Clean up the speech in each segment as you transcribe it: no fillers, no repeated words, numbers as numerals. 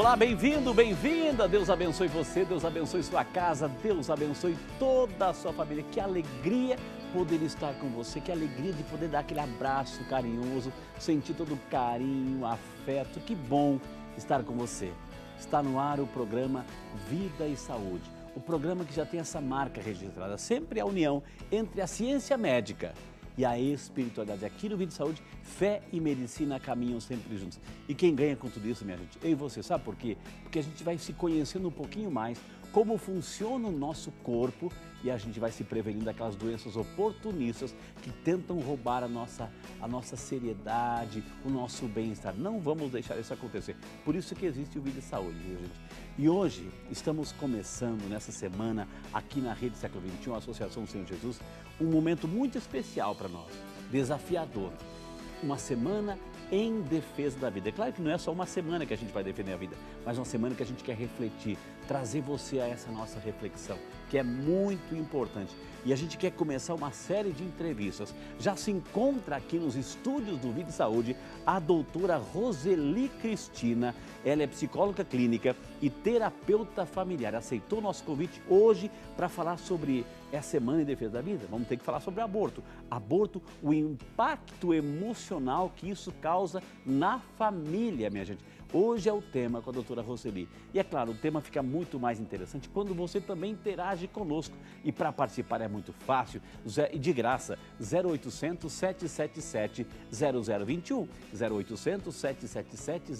Olá, bem-vindo, bem-vinda. Deus abençoe você, Deus abençoe sua casa, Deus abençoe toda a sua família. Que alegria poder estar com você, que alegria de poder dar aquele abraço carinhoso, sentir todo o carinho, afeto. Que bom estar com você. Está no ar o programa Vida e Saúde, o programa que já tem essa marca registrada, sempre a união entre a ciência médica e a espiritualidade. Aqui no Vida e Saúde, fé e medicina caminham sempre juntos. E quem ganha com tudo isso, minha gente? Eu e você. Sabe por quê? Porque a gente vai se conhecendo um pouquinho mais como funciona o nosso corpo e a gente vai se prevenindo daquelas doenças oportunistas que tentam roubar a nossa seriedade, o nosso bem-estar. Não vamos deixar isso acontecer. Por isso que existe o Vida e Saúde, viu, gente? E hoje estamos começando nessa semana aqui na Rede Século XXI, a Associação do Senhor Jesus, um momento muito especial para nós, desafiador. Uma semana em defesa da vida. É claro que não é só uma semana que a gente vai defender a vida, mas uma semana que a gente quer refletir, trazer você a essa nossa reflexão, que é muito importante. E a gente quer começar uma série de entrevistas. Já se encontra aqui nos estúdios do Vida e Saúde a doutora Roseli Cristina. Ela é psicóloga clínica e terapeuta familiar. Aceitou nosso convite hoje para falar sobre a Semana em Defesa da Vida. Vamos ter que falar sobre aborto. Aborto, o impacto emocional que isso causa na família, minha gente. Hoje é o tema com a doutora Roseli. E é claro, o tema fica muito mais interessante quando você também interage conosco. E para participar é muito fácil e de graça. 0800 777 0021, 0800 777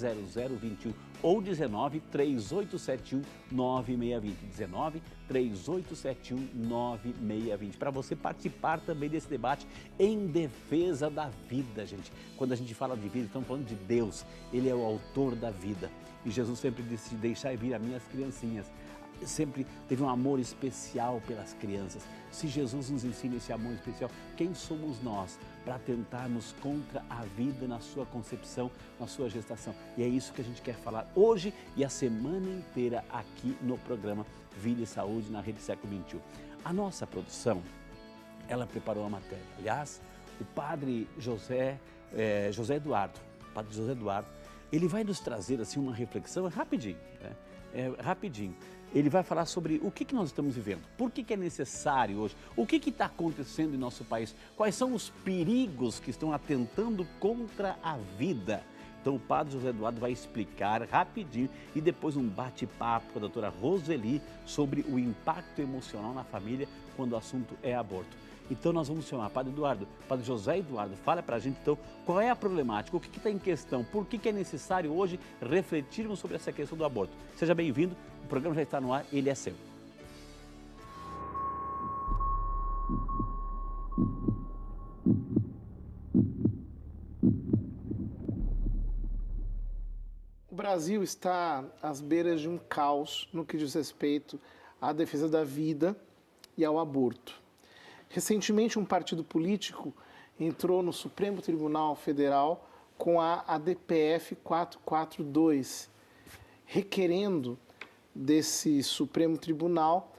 0021 ou 19 3871 9620, 19 3871 9620, para você participar também desse debate em defesa da vida, gente. Quando a gente fala de vida, estamos falando de Deus, Ele é o autor da vida. E Jesus sempre disse, deixai vir as minhas criancinhas. Sempre teve um amor especial pelas crianças. Se Jesus nos ensina esse amor especial, quem somos nós para tentarmos contra a vida na sua concepção, na sua gestação? E é isso que a gente quer falar hoje e a semana inteira aqui no programa Vida e Saúde na Rede Século XXI. A nossa produção, ela preparou a matéria. Aliás, o padre José Eduardo, ele vai nos trazer assim uma reflexão rapidinho, né? Rapidinho. Ele vai falar sobre o que nós estamos vivendo, por que é necessário hoje, o que está acontecendo em nosso país, quais são os perigos que estão atentando contra a vida. Então o padre José Eduardo vai explicar rapidinho e depois um bate-papo com a doutora Roseli sobre o impacto emocional na família quando o assunto é aborto. Então nós vamos chamar Padre Eduardo, Padre José Eduardo, fala para a gente então qual é a problemática, o que está em questão, por que é necessário hoje refletirmos sobre essa questão do aborto. Seja bem-vindo, o programa já está no ar, ele é seu. O Brasil está às beiras de um caos no que diz respeito à defesa da vida e ao aborto. Recentemente, um partido político entrou no Supremo Tribunal Federal com a ADPF 442, requerendo desse Supremo Tribunal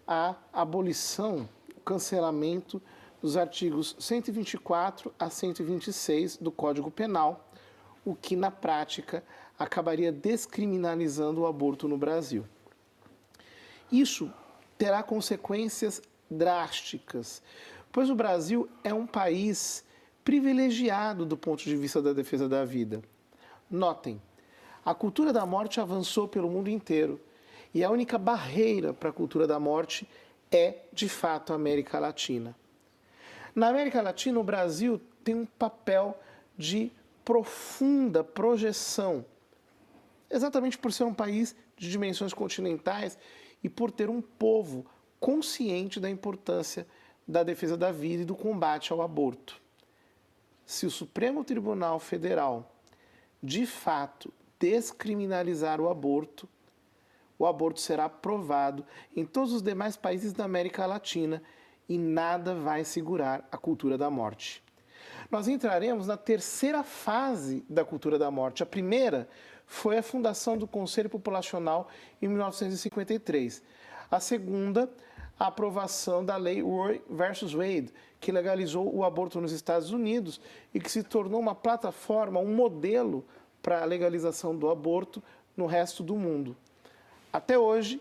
a abolição, o cancelamento dos artigos 124 a 126 do Código Penal, o que, na prática, acabaria descriminalizando o aborto no Brasil. Isso terá consequências drásticas, pois o Brasil é um país privilegiado do ponto de vista da defesa da vida. Notem, a cultura da morte avançou pelo mundo inteiro e a única barreira para a cultura da morte é, de fato, a América Latina. Na América Latina, o Brasil tem um papel de profunda projeção, exatamente por ser um país de dimensões continentais e por ter um povo consciente da importância da defesa da vida e do combate ao aborto. Se o Supremo Tribunal Federal, de fato, descriminalizar o aborto será aprovado em todos os demais países da América Latina e nada vai segurar a cultura da morte. Nós entraremos na terceira fase da cultura da morte. A primeira foi a fundação do Conselho Populacional em 1953. A segunda, a aprovação da lei Roe versus Wade, que legalizou o aborto nos Estados Unidos e que se tornou uma plataforma, um modelo para a legalização do aborto no resto do mundo. Até hoje,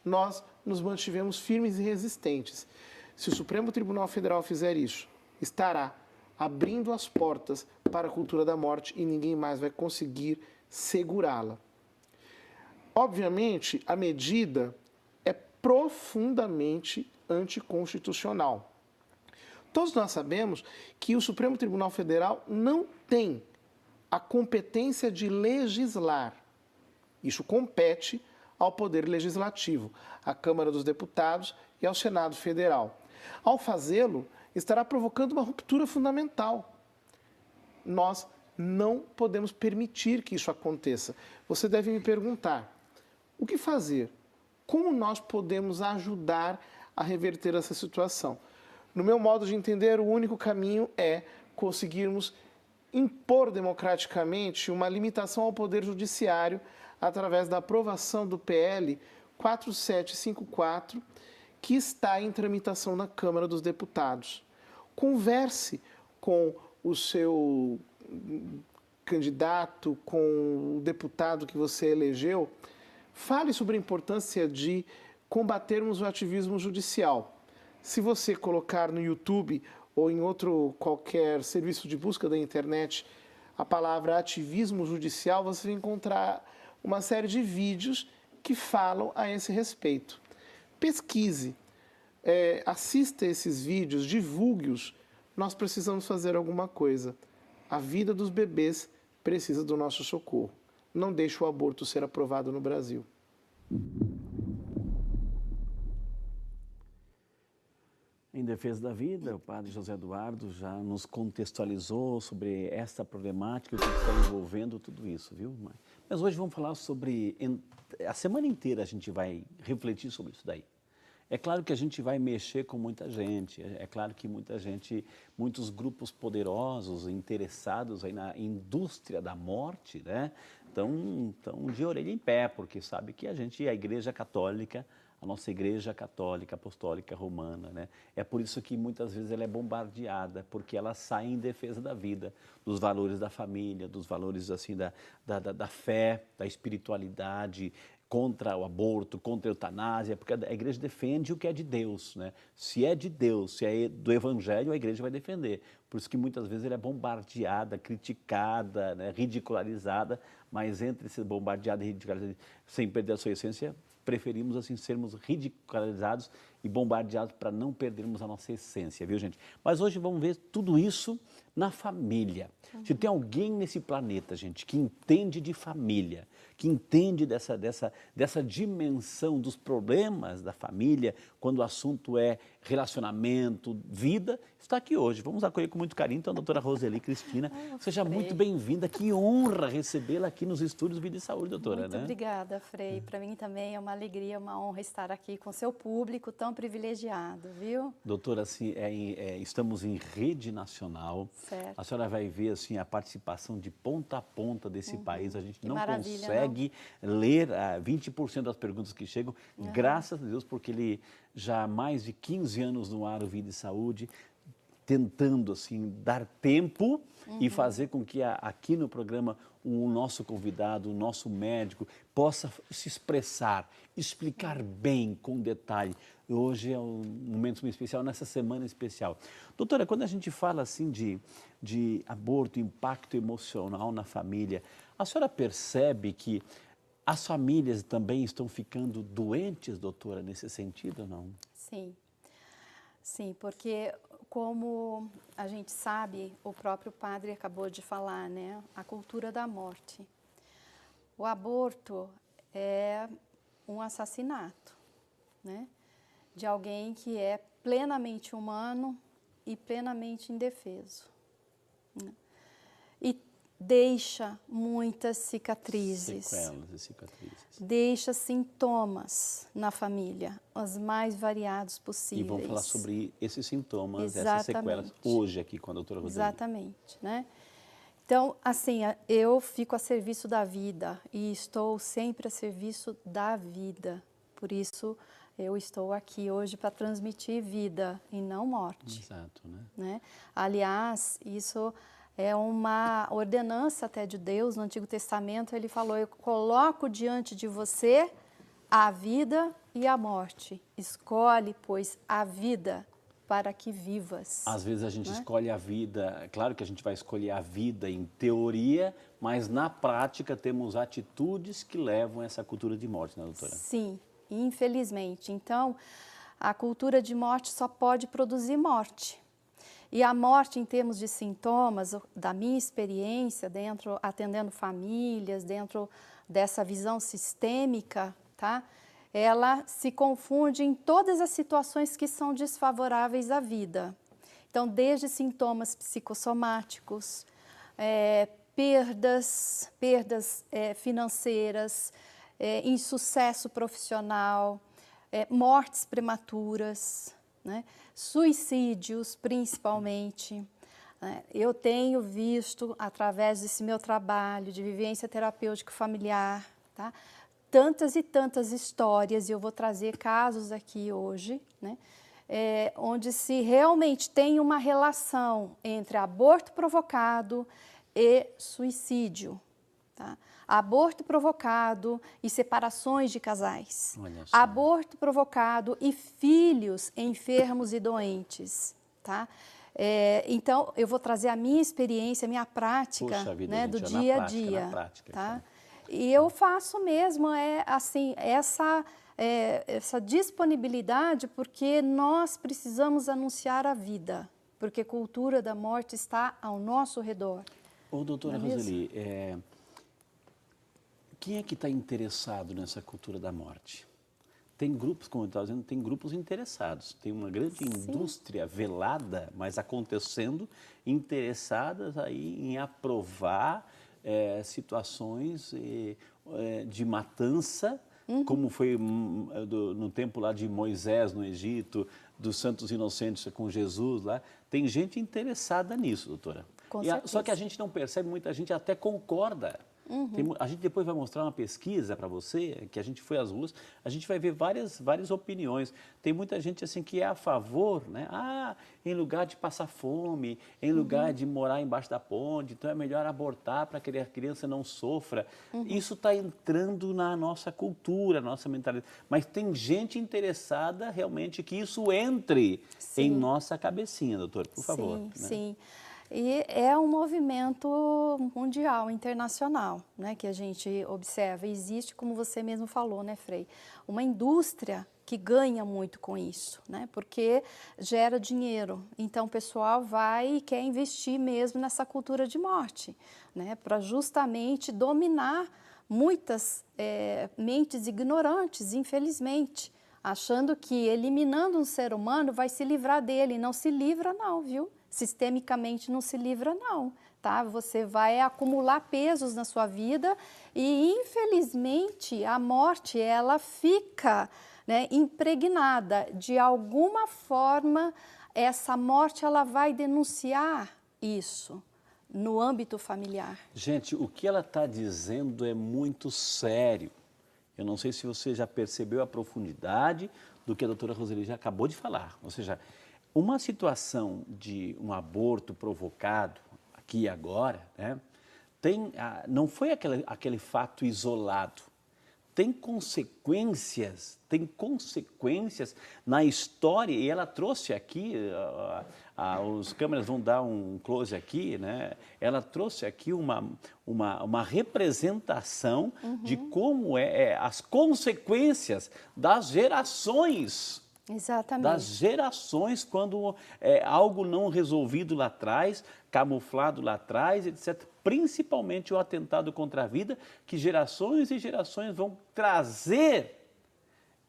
nós nos mantivemos firmes e resistentes. Se o Supremo Tribunal Federal fizer isso, estará abrindo as portas para a cultura da morte e ninguém mais vai conseguir segurá-la. Obviamente, a medida é profundamente anticonstitucional. Todos nós sabemos que o Supremo Tribunal Federal não tem a competência de legislar. Isso compete ao Poder Legislativo, à Câmara dos Deputados e ao Senado Federal. Ao fazê-lo, estará provocando uma ruptura fundamental. Nós não podemos permitir que isso aconteça. Você deve me perguntar, o que fazer? Como nós podemos ajudar a reverter essa situação? No meu modo de entender, o único caminho é conseguirmos impor democraticamente uma limitação ao Poder Judiciário através da aprovação do PL 4754, que está em tramitação na Câmara dos Deputados. Converse com o seu candidato, com o deputado que você elegeu, fale sobre a importância de combatermos o ativismo judicial. Se você colocar no YouTube ou em outro qualquer serviço de busca da internet a palavra ativismo judicial, você vai encontrar uma série de vídeos que falam a esse respeito. Pesquise, assista esses vídeos, divulgue-os. Nós precisamos fazer alguma coisa. A vida dos bebês precisa do nosso socorro. Não deixe o aborto ser aprovado no Brasil. Em defesa da vida, o padre José Eduardo já nos contextualizou sobre essa problemática, o que está envolvendo tudo isso, viu? Mas hoje vamos falar sobre... A semana inteira a gente vai refletir sobre isso daí. É claro que a gente vai mexer com muita gente, é claro que muita gente, muitos grupos poderosos, interessados aí na indústria da morte, né? Estão de orelha em pé, porque sabe que a Igreja Católica, a nossa Igreja Católica Apostólica Romana, né? É por isso que muitas vezes ela é bombardeada, porque ela sai em defesa da vida, dos valores da família, dos valores assim da fé, da espiritualidade, contra o aborto, contra a eutanásia, porque a igreja defende o que é de Deus, né? Se é de Deus, se é do Evangelho, a igreja vai defender. Por isso que muitas vezes ela é bombardeada, criticada, né? Ridicularizada, mas entre ser bombardeada e ridicularizada, sem perder a sua essência, preferimos assim sermos ridicularizados e bombardeados para não perdermos a nossa essência, viu, gente? Mas hoje vamos ver tudo isso na família. Se tem alguém nesse planeta, gente, que entende de família, que entende dessa dimensão dos problemas da família, quando o assunto é relacionamento, vida, está aqui hoje. Vamos acolher com muito carinho, então, a doutora Roseli Cristina. Seja muito bem-vinda, que honra recebê-la aqui nos estúdios Vida e Saúde, doutora. Muito obrigada, Frei. Para mim também é uma alegria, uma honra estar aqui com seu público tão privilegiado, viu? Doutora, assim, estamos em rede nacional. Certo. A senhora vai ver assim, a participação de ponta a ponta desse país. A gente Que não consegue ler 20% das perguntas que chegam, graças a Deus, porque ele já há mais de 15 anos no ar, o Vida e Saúde, tentando assim, dar tempo e fazer com que aqui no programa o nosso convidado, o nosso médico, possa se expressar, explicar bem, com detalhe. Hoje é um momento muito especial, nessa semana especial. Doutora, quando a gente fala assim de aborto, impacto emocional na família, a senhora percebe que as famílias também estão ficando doentes, doutora, nesse sentido ou não? Sim. Sim, porque como a gente sabe, o próprio padre acabou de falar, né? A cultura da morte. O aborto é um assassinato, né? De alguém que é plenamente humano e plenamente indefeso, né? E deixa muitas cicatrizes. Sequelas e cicatrizes. Deixa sintomas na família, os mais variados possíveis. E vamos falar sobre esses sintomas, Exatamente. essas sequelas, hoje aqui com a doutora Roseli. Exatamente, né? Então, assim, eu fico a serviço da vida e estou sempre a serviço da vida. Por isso, eu estou aqui hoje para transmitir vida e não morte. Exato, né? Né? Aliás, isso É uma ordenança até de Deus. No Antigo Testamento ele falou: eu coloco diante de você a vida e a morte. Escolhe, pois, a vida para que vivas. Às vezes a gente Né? escolhe a vida, claro que a gente vai escolher a vida em teoria, mas na prática temos atitudes que levam a essa cultura de morte, né, doutora? Sim, infelizmente. Então, a cultura de morte só pode produzir morte. E a morte, em termos de sintomas, da minha experiência, atendendo famílias, dentro dessa visão sistêmica, tá? Ela se confunde em todas as situações que são desfavoráveis à vida. Então, desde sintomas psicossomáticos, perdas financeiras, insucesso profissional, mortes prematuras, né? Suicídios, principalmente. Eu tenho visto, através desse meu trabalho de vivência terapêutica familiar, tá? Tantas e tantas histórias, e eu vou trazer casos aqui hoje, né? Onde se realmente tem uma relação entre aborto provocado e suicídio. Tá? Aborto provocado e separações de casais. Aborto provocado e filhos enfermos e doentes. Tá? Então, eu vou trazer a minha experiência, a minha prática, vida, né, gente, do dia a dia. Na prática, tá? E eu faço mesmo assim, essa disponibilidade, porque nós precisamos anunciar a vida, porque a cultura da morte está ao nosso redor. Ô, doutora Roseli, quem é que está interessado nessa cultura da morte? Tem grupos, como eu estava dizendo, tem grupos interessados. Tem uma grande indústria velada, mas acontecendo, interessadas aí em aprovar situações de matança, como foi no tempo lá de Moisés no Egito, dos santos inocentes com Jesus lá. Tem gente interessada nisso, doutora. Só que a gente não percebe, muita gente até concorda. A gente depois vai mostrar uma pesquisa para você, que a gente foi às ruas, a gente vai ver várias opiniões. Tem muita gente assim que é a favor, né? Em lugar de passar fome, em lugar de morar embaixo da ponte, então é melhor abortar para que a criança não sofra. Isso está entrando na nossa cultura, na nossa mentalidade. Mas tem gente interessada realmente que isso entre em nossa cabecinha, doutor, por favor. Sim. E é um movimento mundial, internacional, né, que a gente observa. Existe, como você mesmo falou, né, Frei, uma indústria que ganha muito com isso, né, porque gera dinheiro. Então, o pessoal vai e quer investir mesmo nessa cultura de morte, né, para justamente dominar muitas mentes ignorantes, infelizmente, achando que eliminando um ser humano vai se livrar dele. Não se livra não, viu? Sistemicamente não se livra não, tá? Você vai acumular pesos na sua vida e, infelizmente, a morte, ela fica, né, impregnada. De alguma forma, essa morte, ela vai denunciar isso no âmbito familiar. Gente, o que ela está dizendo é muito sério. Eu não sei se você já percebeu a profundidade do que a doutora Roseli já acabou de falar. Ou seja, uma situação de um aborto provocado, aqui e agora, né, não foi aquele fato isolado. Tem consequências na história, e ela trouxe aqui, os câmeras vão dar um close aqui, né? Ela trouxe aqui uma representação de como as consequências das gerações. Exatamente. Das gerações, quando algo não resolvido lá atrás, camuflado lá atrás, etc. Principalmente o atentado contra a vida, que gerações e gerações vão trazer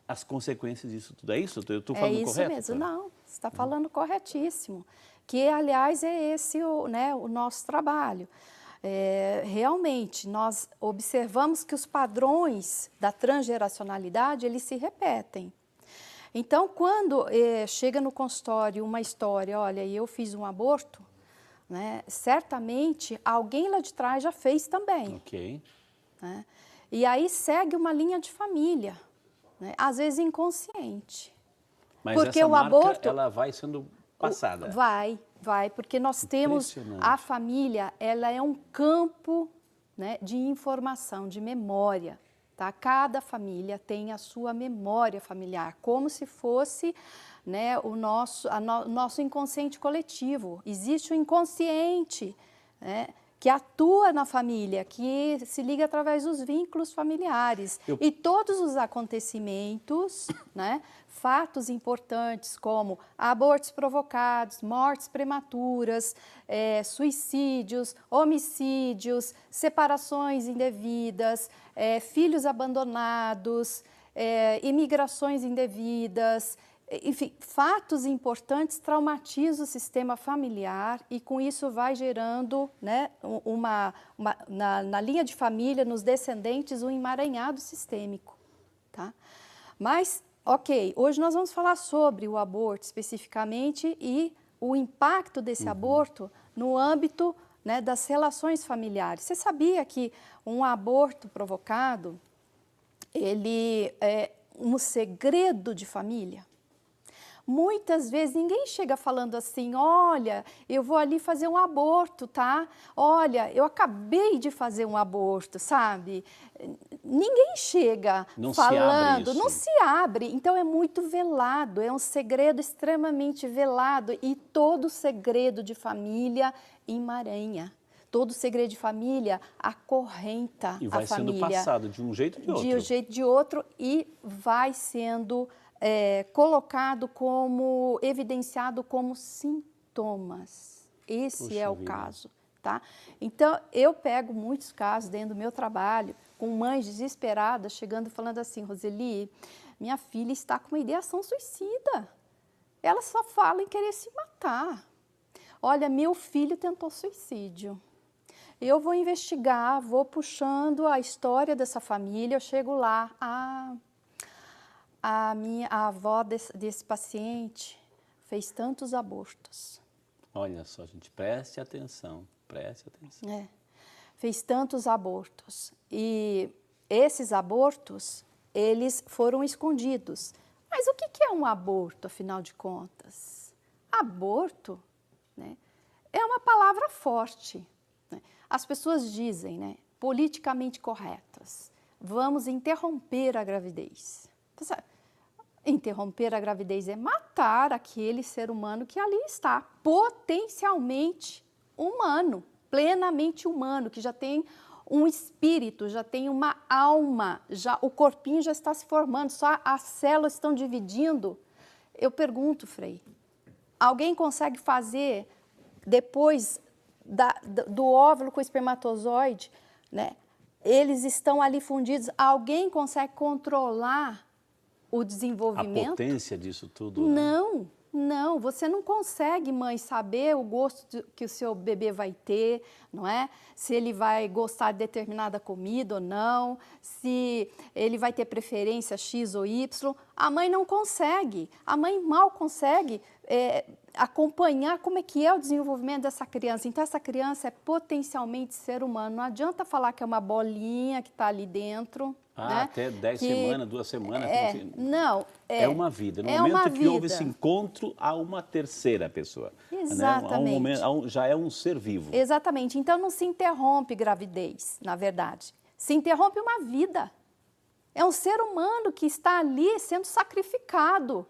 as consequências disso tudo. É isso? Eu estou falando correto? É isso mesmo. Não, você está falando corretíssimo. Que, aliás, é esse o nosso trabalho. Realmente, nós observamos que os padrões da transgeracionalidade, eles se repetem. Então, quando chega no consultório uma história, olha, eu fiz um aborto, né, certamente alguém lá de trás já fez também. Ok. Né? E aí segue uma linha de família, né, às vezes inconsciente. Mas porque essa o marca, aborto, ela vai sendo passada. Vai. vai, porque nós temos a família, ela é um campo, né, de informação, de memória. Tá? Cada família tem a sua memória familiar, como se fosse, né, o nosso inconsciente coletivo. Existe o inconsciente, né, que atua na família, que se liga através dos vínculos familiares. E todos os acontecimentos, né, fatos importantes como abortos provocados, mortes prematuras, suicídios, homicídios, separações indevidas, filhos abandonados, imigrações indevidas, enfim, fatos importantes traumatizam o sistema familiar e com isso vai gerando, né, na linha de família, nos descendentes, um emaranhado sistêmico. Tá? Mas, ok, hoje nós vamos falar sobre o aborto especificamente e o impacto desse aborto no âmbito, né, das relações familiares. Você sabia que um aborto provocado, ele é um segredo de família? Muitas vezes ninguém chega falando assim, olha, eu vou ali fazer um aborto, tá? Olha, eu acabei de fazer um aborto, sabe? Ninguém chega falando, não se abre. Então é muito velado, é um segredo extremamente velado e todo segredo de família emaranha. Todo segredo de família acorrenta a família. E vai sendo passado de um jeito ou de outro. De um jeito ou de outro e vai sendo colocado como, evidenciado como sintomas. Esse é o caso, tá? Então, eu pego muitos casos dentro do meu trabalho, com mães desesperadas, chegando e falando assim, Roseli, minha filha está com uma ideação suicida. Ela só fala em querer se matar. Olha, meu filho tentou suicídio. Eu vou investigar, vou puxando a história dessa família, eu chego lá, a avó desse paciente fez tantos abortos. Olha só, gente, preste atenção, preste atenção. Fez tantos abortos. E esses abortos, eles foram escondidos. Mas o que é um aborto, afinal de contas? Aborto, né, é uma palavra forte. Né? As pessoas dizem, né, politicamente corretas, vamos interromper a gravidez. Interromper a gravidez é matar aquele ser humano que ali está, potencialmente humano, plenamente humano, que já tem um espírito, já tem uma alma, já o corpinho já está se formando, só as células estão dividindo. Eu pergunto, Frei, alguém consegue fazer, depois do óvulo com o espermatozoide, né, eles estão ali fundidos, alguém consegue controlar o desenvolvimento? A potência disso tudo? Né? Não, não. Você não consegue, mãe, saber o gosto que o seu bebê vai ter, não é? Se ele vai gostar de determinada comida ou não, se ele vai ter preferência X ou Y. A mãe não consegue. A mãe mal consegue acompanhar como é que é o desenvolvimento dessa criança. Então, essa criança é potencialmente ser humano. Não adianta falar que é uma bolinha que está ali dentro. Né? Até 10 semanas, 2 semanas. Não. É uma vida. No momento que houve esse encontro, há uma terceira pessoa. Exatamente. Né? Já é um ser vivo. Exatamente. Então, não se interrompe gravidez, na verdade. Se interrompe uma vida. É um ser humano que está ali sendo sacrificado.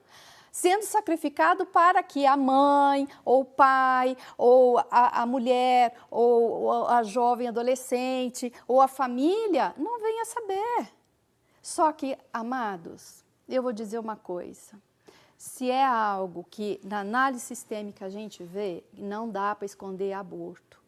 Sendo sacrificado para que a mãe, ou o pai, ou a mulher, ou a jovem adolescente, ou a família não venha saber. Só que, amados, eu vou dizer uma coisa. Se é algo que na análise sistêmica a gente vê, não dá para esconder aborto.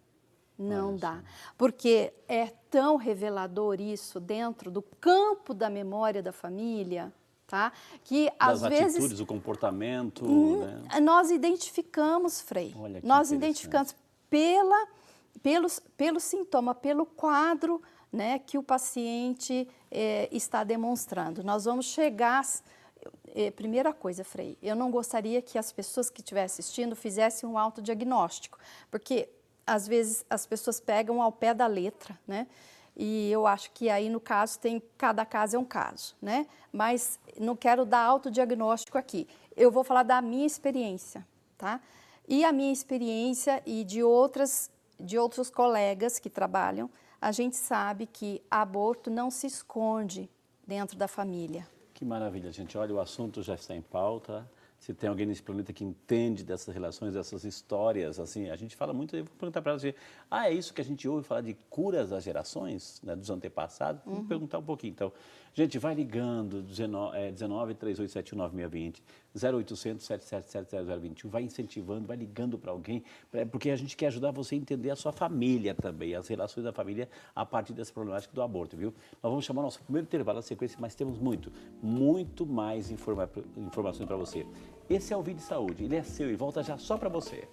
Não dá. Porque é tão revelador isso dentro do campo da memória da família, tá? Que às vezes... Das atitudes, o comportamento... né? Nós identificamos, Frei. Nós identificamos pelo sintoma, pelo quadro, né, que o paciente está demonstrando. Nós vamos chegar... primeira coisa, Frei, eu não gostaria que as pessoas que estivessem assistindo fizessem um autodiagnóstico, porque às vezes as pessoas pegam ao pé da letra, né? E eu acho que aí, no caso, cada caso é um caso, né? Mas não quero dar autodiagnóstico aqui. Eu vou falar da minha experiência, tá? E a minha experiência e de outros colegas que trabalham, a gente sabe que aborto não se esconde dentro da família. Que maravilha, gente. Olha, o assunto já está em pauta. Se tem alguém nesse planeta que entende dessas relações, dessas histórias, assim, a gente fala muito, eu vou perguntar para você, é isso que a gente ouve falar de curas das gerações, né, dos antepassados? Vamos perguntar um pouquinho, então. Gente, vai ligando, 19 3871 9620, 0800 777 0021, vai incentivando, vai ligando para alguém, porque a gente quer ajudar você a entender a sua família também, as relações da família a partir dessa problemática do aborto, viu? Nós vamos chamar o nosso primeiro intervalo na sequência, mas temos muito mais informações para você. Esse é o Vídeo de Saúde, ele é seu e volta já só para você.